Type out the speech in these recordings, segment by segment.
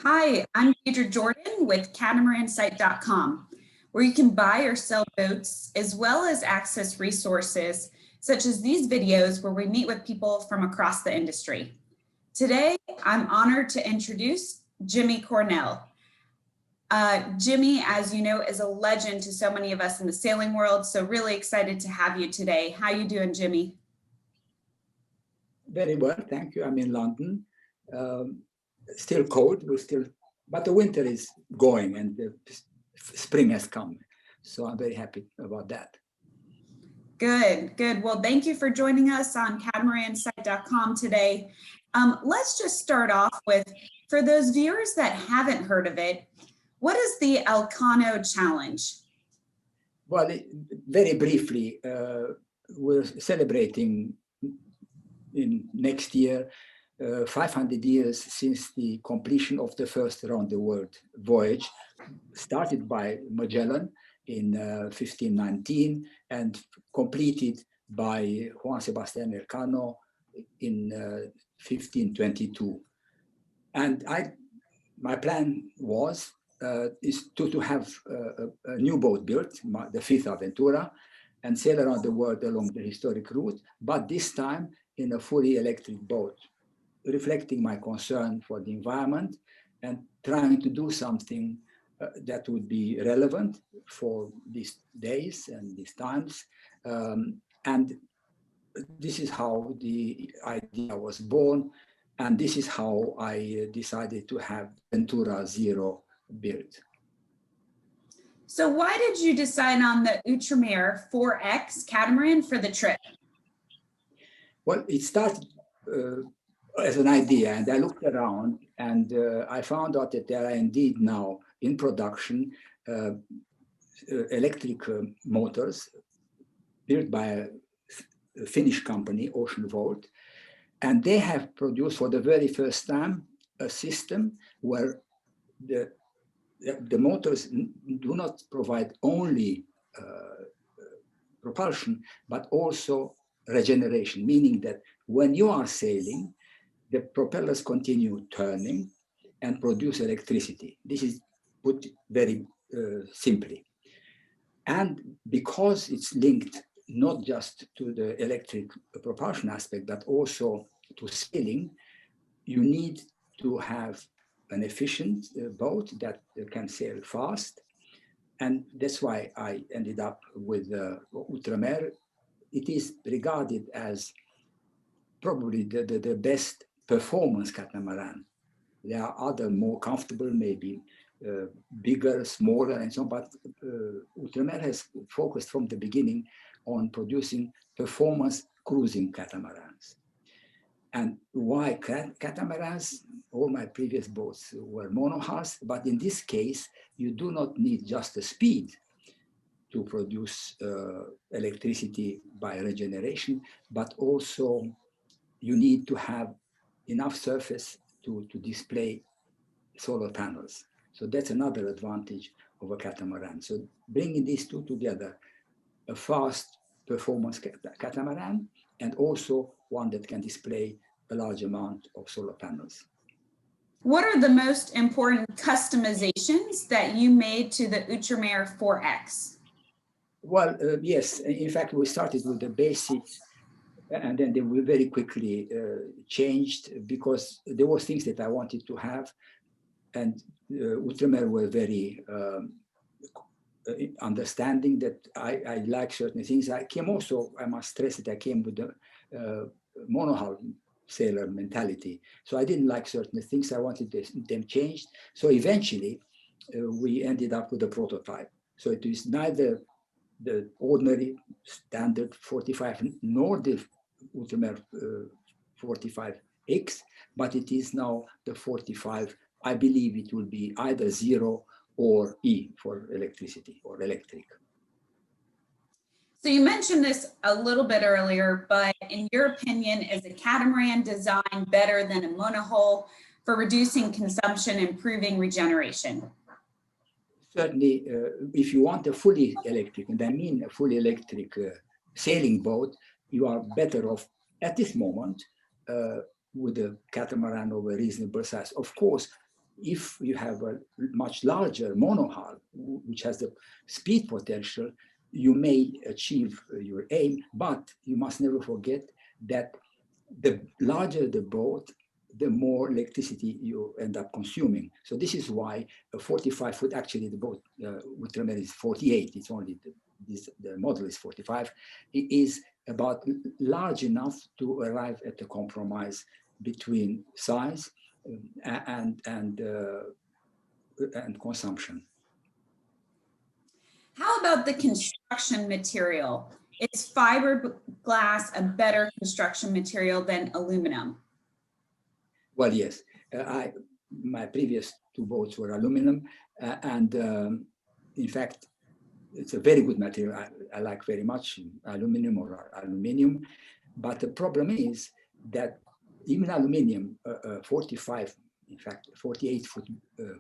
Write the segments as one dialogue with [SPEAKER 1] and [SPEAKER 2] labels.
[SPEAKER 1] Hi, I'm Deidre Jordan with CatamaranSite.com, where you can buy or sell boats as well as access resources such as these videos where we meet with people from across the industry. Today, I'm honored to introduce Jimmy Cornell. Jimmy, as you know, is a legend to so many of us in the sailing world, so really excited to have you today. How you doing, Jimmy?
[SPEAKER 2] Very well, thank you. I'm in London. Still cold, but the winter is going and the spring has come. So I'm very happy about that.
[SPEAKER 1] Good, good. Well, thank you for joining us on CatamaranSite.com today. Let's just start off with, for those viewers that haven't heard of it, what is the Elcano challenge?
[SPEAKER 2] Well, very briefly, we're celebrating in next year 500 years since the completion of the first round the world voyage, started by Magellan in 1519 and completed by Juan Sebastian Elcano in 1522. And my plan was is to have a new boat built, the fifth Aventura, and sail around the world along the historic route, but this time in a fully electric boat, reflecting my concern for the environment and trying to do something that would be relevant for these days and these times. And this is how the idea was born. And this is how I decided to have Aventura Zero built.
[SPEAKER 1] So why did you decide on the Utromere 4X catamaran for the trip?
[SPEAKER 2] Well, it started as an idea, and I looked around and I found out that there are indeed now in production electric motors built by a Finnish company, Ocean Volt, and they have produced for the very first time a system where the motors do not provide only propulsion, but also regeneration, meaning that when you are sailing, the propellers continue turning and produce electricity. This is put very simply. And because it's linked not just to the electric propulsion aspect, but also to sailing, you need to have an efficient boat that can sail fast. And that's why I ended up with Utromere. It is regarded as probably the best performance catamaran. There are other more comfortable, maybe bigger, smaller, and so on, but Utromere has focused from the beginning on producing performance cruising catamarans. And why catamarans? All my previous boats were monohulls, but in this case, you do not need just the speed to produce electricity by regeneration, but also you need to have enough surface to display solar panels. So that's another advantage of a catamaran. So bringing these two together, a fast performance catamaran and also one that can display a large amount of solar panels.
[SPEAKER 1] What are the most important customizations that you made to the Utromere 4X?
[SPEAKER 2] Well, yes, in fact, we started with the basics and then they were very quickly changed because there were things that I wanted to have, and Utromere were very understanding that I like certain things. I came also, I must stress that I came with the monohull sailor mentality. So I didn't like certain things. I wanted them changed. So eventually we ended up with a prototype. So it is neither the ordinary standard 45 nor the Uchemer 45X, but it is now the 45. I believe it will be either zero or E for electricity or electric.
[SPEAKER 1] So you mentioned this a little bit earlier, but in your opinion, is a catamaran design better than a monohull for reducing consumption, improving regeneration?
[SPEAKER 2] Certainly, if you want a fully electric, and I mean a fully electric sailing boat, you are better off at this moment with a catamaran of a reasonable size. Of course, if you have a much larger monohull, which has the speed potential, you may achieve your aim, but you must never forget that the larger the boat, the more electricity you end up consuming. So this is why a 45-foot, actually the boat, Utromere is 48, it's only the model is 45, it is about large enough to arrive at a compromise between size and consumption.
[SPEAKER 1] How about the construction material? Is fiberglass a better construction material than aluminum?
[SPEAKER 2] Well, yes. My previous two boats were aluminum, and in fact, it's a very good material. I like very much aluminum or aluminium, but the problem is that even aluminium, 45, in fact, 48-foot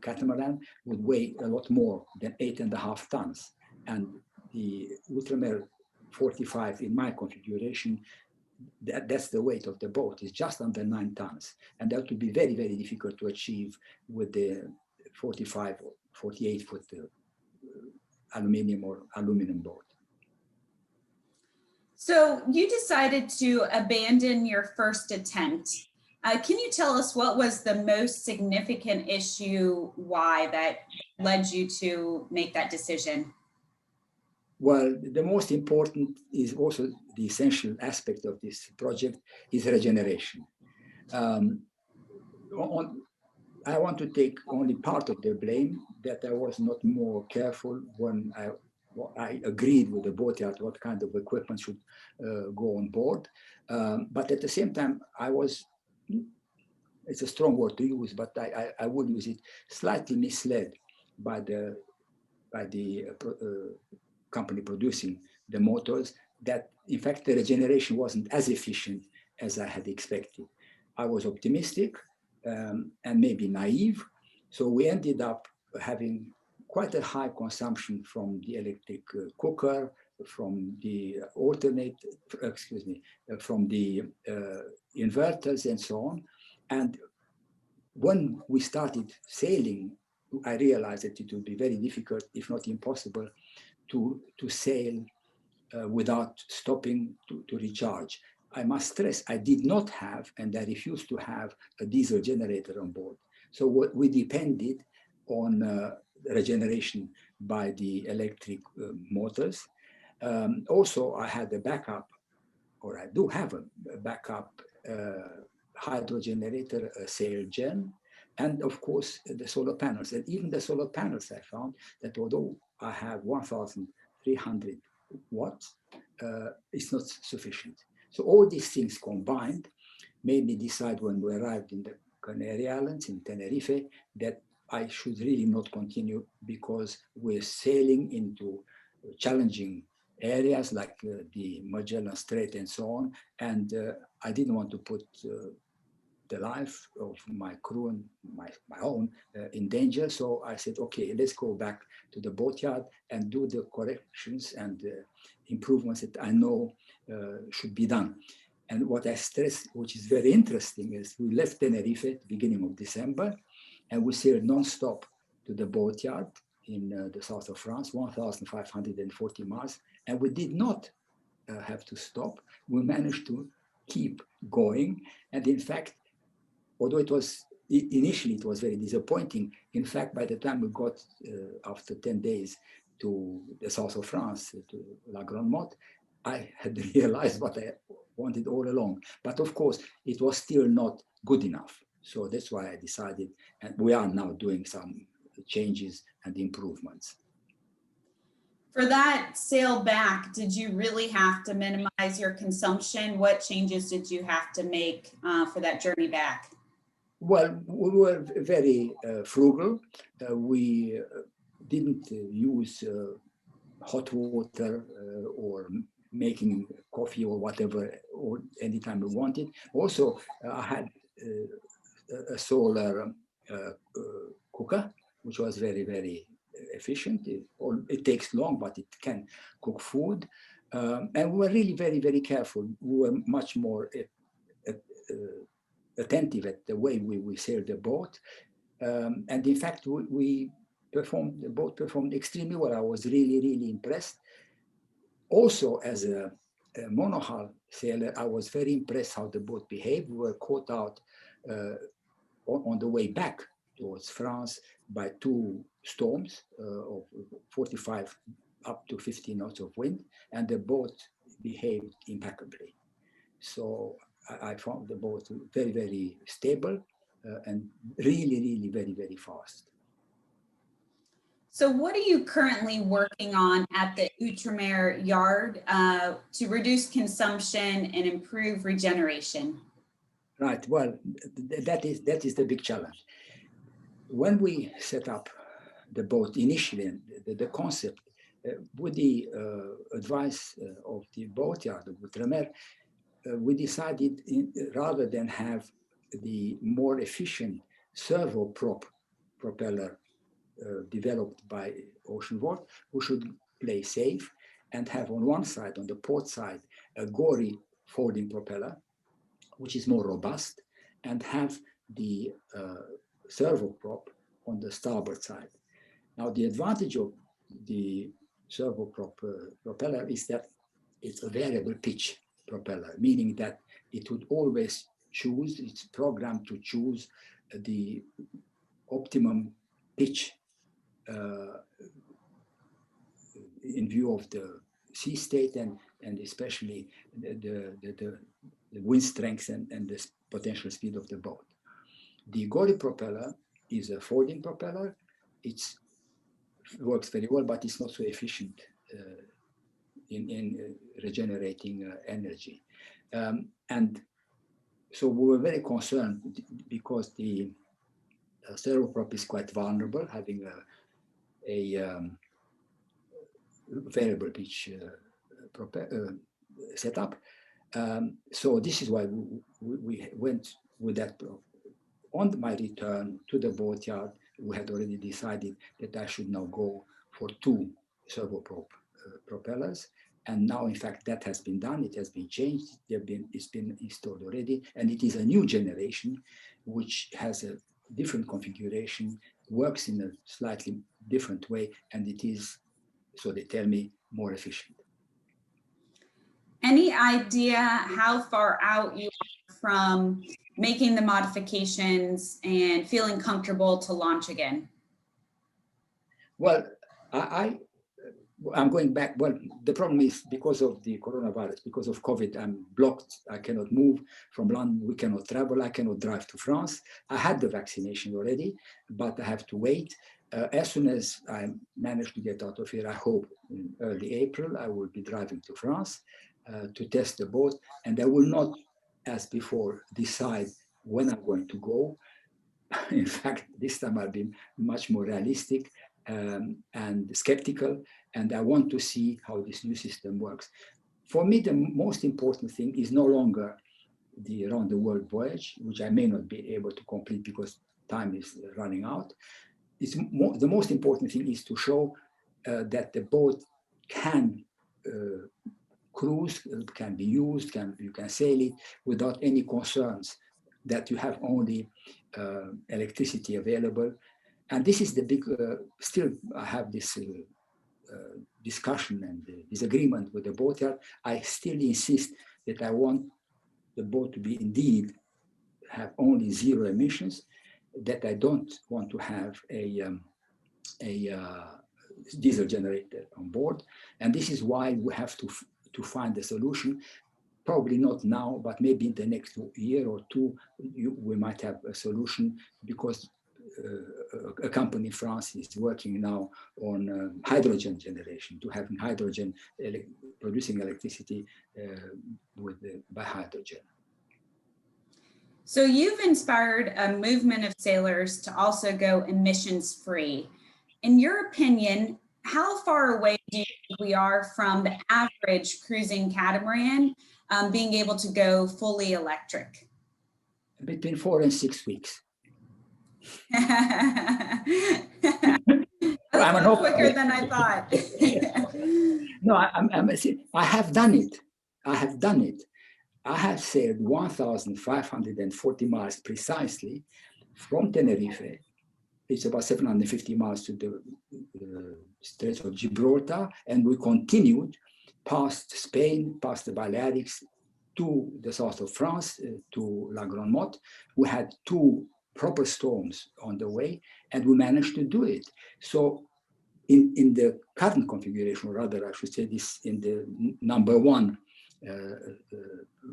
[SPEAKER 2] catamaran would weigh a lot more than 8.5 tons. And the Utromere 45 in my configuration, that's the weight of the boat, is just under 9 tons. And that would be very, very difficult to achieve with the 45 or 48-foot aluminium or aluminum boat.
[SPEAKER 1] So you decided to abandon your first attempt. Can you tell us what was the most significant issue, why that led you to make that decision?
[SPEAKER 2] Well, the most important is also the essential aspect of this project is regeneration. I want to take only part of the blame that I was not more careful when I agreed with the boatyard what kind of equipment should go on board. But at the same time, I was, it's a strong word to use, but I would use it, slightly misled by the company producing the motors, that in fact the regeneration wasn't as efficient as I had expected. I was optimistic and maybe naive, so we ended up having quite a high consumption from the electric cooker, from the from the inverters and so on. And when we started sailing, I realized that it would be very difficult, if not impossible, to sail without stopping to recharge. I must stress, I did not have, and I refused to have, a diesel generator on board. So we depended on regeneration by the electric motors. Also, I had a backup, or I do have a backup hydro generator, sail gen, and of course the solar panels. And even the solar panels, I found that although I have 1,300 watts, it's not sufficient. So all these things combined made me decide when we arrived in the Canary Islands, in Tenerife, that I should really not continue, because we're sailing into challenging areas like the Magellan Strait and so on. And I didn't want to put the life of my crew and my own in danger. So I said, okay, let's go back to the boatyard and do the corrections and improvements that I know should be done. And what I stress, which is very interesting, is we left Tenerife at the beginning of December, and we sailed non-stop to the boatyard in the south of France, 1,540 miles, and we did not have to stop. We managed to keep going, and in fact, although it was initially it was very disappointing, in fact, by the time we got after 10 days to the south of France, to La Grande Motte, I had realized what I wanted all along. But of course, it was still not good enough. So that's why I decided, and we are now doing some changes and improvements.
[SPEAKER 1] For that sail back, did you really have to minimize your consumption? What changes did you have to make for that journey back?
[SPEAKER 2] Well, we were very frugal. We didn't use hot water or making coffee or whatever, or anytime we wanted. Also, I had a solar cooker, which was very, very efficient. It takes long, but it can cook food. And we were really very, very careful. We were much more attentive at the way we sailed the boat. And in fact, the boat performed extremely well. I was really, really impressed. Also, as a monohull sailor, I was very impressed how the boat behaved. We were caught out on the way back towards France by two storms of 45 up to 50 knots of wind, and the boat behaved impeccably. So I found the boat very, very stable and really, really very, very fast.
[SPEAKER 1] So what are you currently working on at the Utromere yard to reduce consumption and improve regeneration?
[SPEAKER 2] Right, well, that is the big challenge. When we set up the boat initially, the concept, with the advice of the boatyard of Utromere, we decided rather than have the more efficient servo prop propeller developed by Oceanworld, we should play safe and have on one side, on the port side, a gory folding propeller, which is more robust, and have the servo prop on the starboard side. Now, the advantage of the servo prop propeller is that it's a variable pitch propeller, meaning that it would always choose, it's programmed to choose the optimum pitch in view of the sea state and especially the wind strength and the potential speed of the boat. The gory propeller is a folding propeller. It works very well, but it's not so efficient in regenerating energy. And so we were very concerned because the servoprop is quite vulnerable, having a variable pitch setup. So this is why we went with that. On my return to the boatyard, we had already decided that I should now go for two servoprop propellers. And now, in fact, that has been done. It has been changed. It's been installed already. And it is a new generation, which has a different configuration, works in a slightly different way, and it is, so they tell me, more efficient.
[SPEAKER 1] Any idea how far out you are from making the modifications and feeling comfortable to launch again?
[SPEAKER 2] Well, I'm going back. Well, the problem is because of the coronavirus, because of COVID, I'm blocked. I cannot move from London. We cannot travel. I cannot drive to France. I had the vaccination already, but I have to wait. As soon as I manage to get out of here, I hope in early April, I will be driving to France to test the boat. And I will not, as before, decide when I'm going to go. In fact, this time I'll be much more realistic and skeptical, and I want to see how this new system works. For me, the most important thing is no longer the around the world voyage, which I may not be able to complete because time is running out. The most important thing is to show that the boat can cruise, can be used, you can sail it without any concerns, that you have only electricity available. And this is the big, still I have this discussion and disagreement with the boatyard. I still insist that I want the boat to be indeed have only zero emissions, that I don't want to have a diesel generator on board. And this is why we have to find a solution. Probably not now, but maybe in the next year or two, we might have a solution, because a company in France is working now on hydrogen generation, to having hydrogen producing electricity by hydrogen.
[SPEAKER 1] So you've inspired a movement of sailors to also go emissions free. In your opinion, how far away do you think we are from the average cruising catamaran being able to go fully electric?
[SPEAKER 2] Between 4 and 6 weeks.
[SPEAKER 1] That's quicker than I thought.
[SPEAKER 2] No, I have done it. I have done it. I have sailed 1,540 miles precisely from Tenerife it's about 750 miles to the Straits of Gibraltar, and we continued past Spain, past the Balearics, to the south of France, to La Grande Motte. We had 2 proper storms on the way, and we managed to do it. So in the current configuration, or rather I should say this in the number 1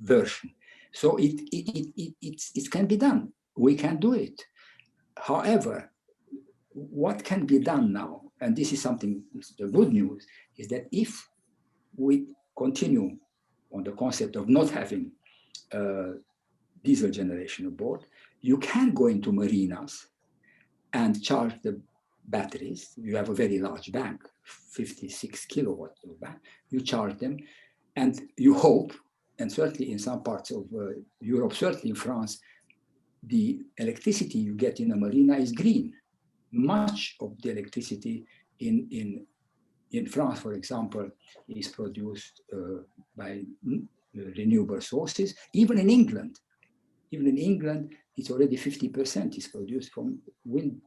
[SPEAKER 2] version. So it can be done. We can do it. However, what can be done now, and this is something, the good news, is that if we continue on the concept of not having diesel generation aboard, you can go into marinas and charge the batteries. You have a very large bank, 56 kilowatt bank. You charge them, and you hope, and certainly in some parts of Europe, certainly in France, the electricity you get in a marina is green. Much of the electricity in France, for example, is produced by renewable sources. Even in England, it's already 50% is produced from wind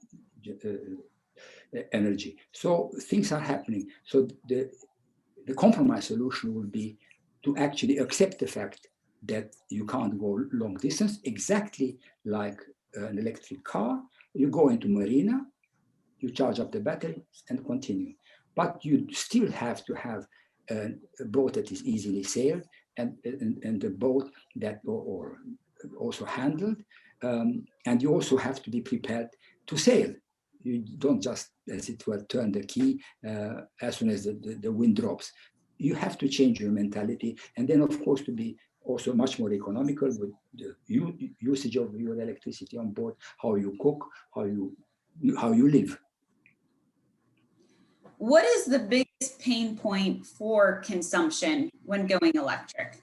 [SPEAKER 2] energy. So things are happening. So the compromise solution would be to actually accept the fact that you can't go long distance, exactly like an electric car. You go into marina, you charge up the battery and continue. But you still have to have a boat that is easily sailed and a boat that or also handled. And you also have to be prepared to sail. You don't just, as it were, turn the key as soon as the wind drops. You have to change your mentality, and then of course to be also much more economical with the usage of your electricity on board, how you cook, how you live.
[SPEAKER 1] What is the biggest pain point for consumption when going electric?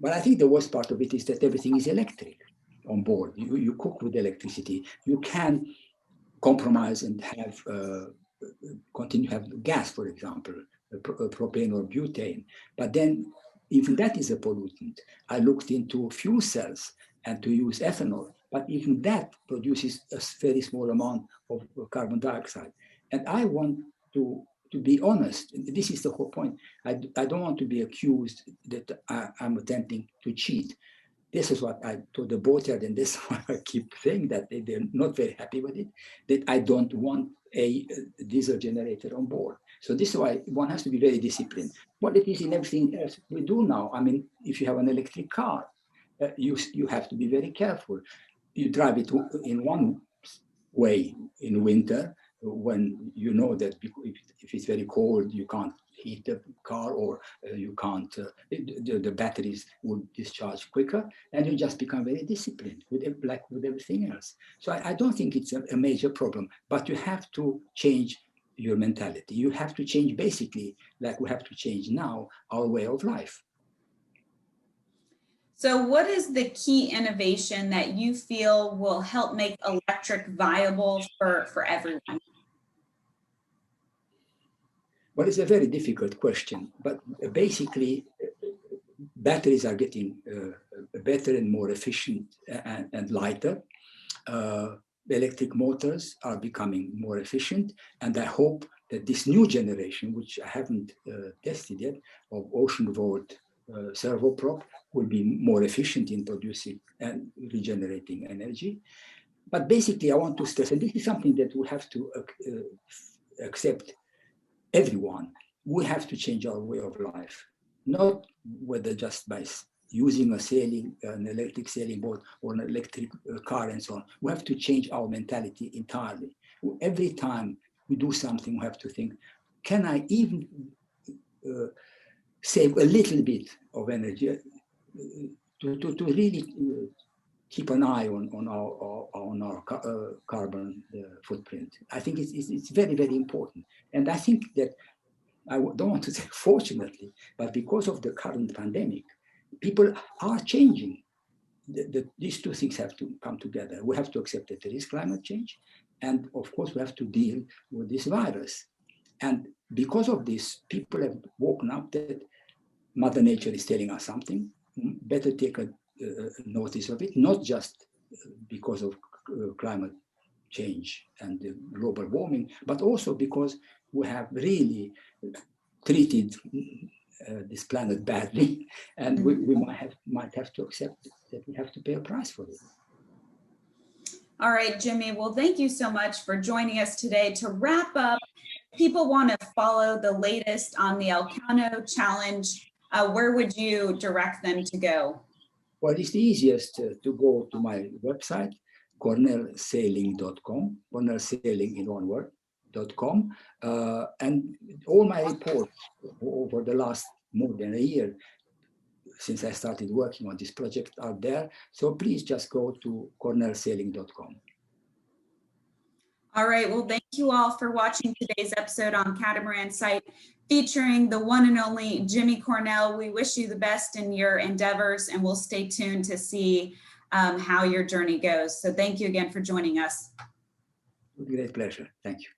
[SPEAKER 2] But I think the worst part of it is that everything is electric on board. You cook with electricity. You can compromise and have continue to have gas, for example, propane or butane. But then even that is a pollutant. I looked into fuel cells and to use ethanol, but even that produces a very small amount of carbon dioxide. And I want to be honest. This is the whole point. I don't want to be accused that I'm attempting to cheat. This is what I told the boatyard, and this is why I keep saying that they're not very happy with it, that I don't want a diesel generator on board. So this is why one has to be very disciplined. What it is in everything else we do now. I mean, if you have an electric car, you have to be very careful. You drive it in one way in winter, when you know that if it's very cold, you can't heat the car, or you can't, the batteries would discharge quicker, and you just become very disciplined, like with everything else. So I don't think it's a major problem, but you have to change your mentality. You have to change basically, like we have to change now, our way of life.
[SPEAKER 1] So what is the key innovation that you feel will help make electric viable for everyone?
[SPEAKER 2] Well, it's a very difficult question, but basically, batteries are getting better and more efficient and lighter. Electric motors are becoming more efficient, and I hope that this new generation, which I haven't tested yet, of ocean volt servoprop, will be more efficient in producing and regenerating energy. But basically, I want to stress, and this is something that we have to accept, everyone, we have to change our way of life, not whether just by using an electric sailing boat or an electric car and so on. We have to change our mentality entirely. Every time we do something, we have to think, can I even save a little bit of energy to really keep an eye on our carbon footprint? I think it's very, very important. And I think that, I don't want to say fortunately, but because of the current pandemic, people are changing. These two things have to come together. We have to accept that there is climate change, and of course we have to deal with this virus. And because of this, people have woken up that Mother Nature is telling us something. Better take a notice of it, not just because of climate change and the global warming, but also because we have really treated this planet badly, and we might have to accept that we have to pay a price for it.
[SPEAKER 1] All right, Jimmy. Well, thank you so much for joining us today. To wrap up, if people want to follow the latest on the Elcano challenge, where would you direct them to go?
[SPEAKER 2] Well, it's the easiest to go to my website, cornellsailing.com, cornellsailing in one word.com, and all my reports over the last more than a year since I started working on this project are there. So please just go to cornellsailing.com.
[SPEAKER 1] All right. Well, thank you all for watching today's episode on Catamaran Site featuring the one and only Jimmy Cornell. We wish you the best in your endeavors, and we'll stay tuned to see how your journey goes. So thank you again for joining us.
[SPEAKER 2] With great pleasure. Thank you.